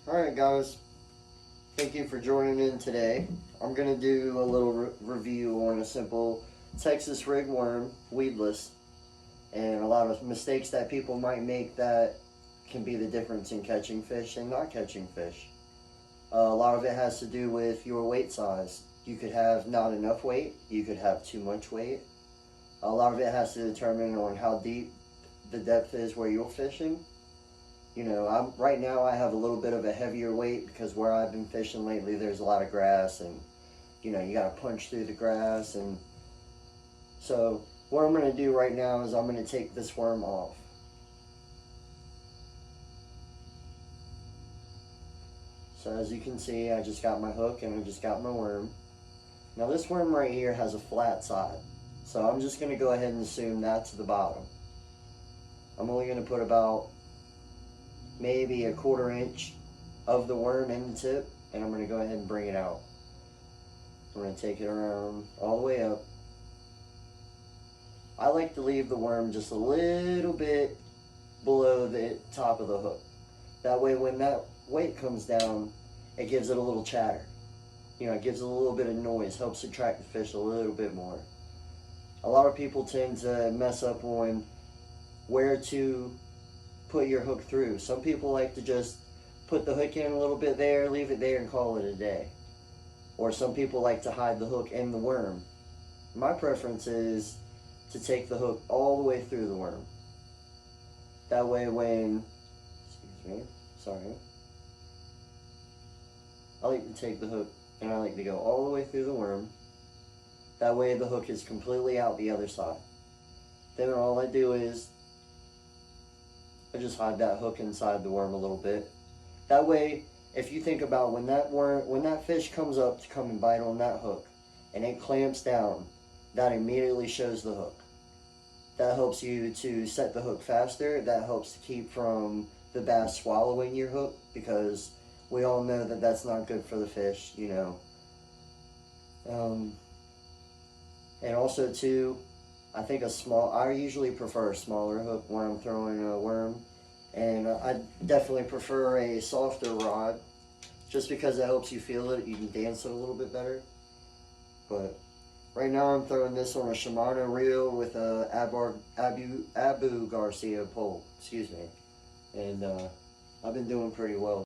Alright guys, thank you for joining in today. I'm going to do a little review on a simple Texas rig worm, weedless, and a lot of mistakes that people might make that can be the difference in catching fish and not catching fish. A lot of it has to do with your weight size. You could have not enough weight, you could have too much weight. A lot of it has to determine on how deep the depth is where you're fishing. You know, right now I have a little bit of a heavier weight because where I've been fishing lately, there's a lot of grass, and you know, you got to punch through the grass. And so what I'm going to do right now is I'm going to take this worm off. So as you can see, I just got my hook and I just got my worm. Now this worm right here has a flat side, so I'm just going to go ahead and assume that's the bottom. I'm only going to put about maybe a 1/4 inch of the worm in the tip, and I'm going to go ahead and bring it out. I'm going to take it around all the way up. I like to leave the worm just a little bit below the top of the hook. That way when that weight comes down, it gives it a little chatter. You know, it gives it a little bit of noise, helps attract the fish a little bit more. A lot of people tend to mess up on where to put your hook through. Some people like to just put the hook in a little bit there, leave it there, and call it a day. Or some people like to hide the hook in the worm. My preference is to take the hook all the way through the worm. That way when, excuse me, sorry. I like to take the hook and I like to go all the way through the worm. That way the hook is completely out the other side. Then all I do is I just hide that hook inside the worm a little bit. That way, if you think about when that fish comes up to come and bite on that hook and it clamps down, that immediately shows the hook. That helps you to set the hook faster. That helps to keep from the bass swallowing your hook, because we all know that that's not good for the fish, you know. And also too, I think I usually prefer a smaller hook when I'm throwing a worm. And I definitely prefer a softer rod, just because it helps you feel it. You can dance it a little bit better. But right now I'm throwing this on a Shimano reel with a Abu Garcia pole, excuse me. And I've been doing pretty well.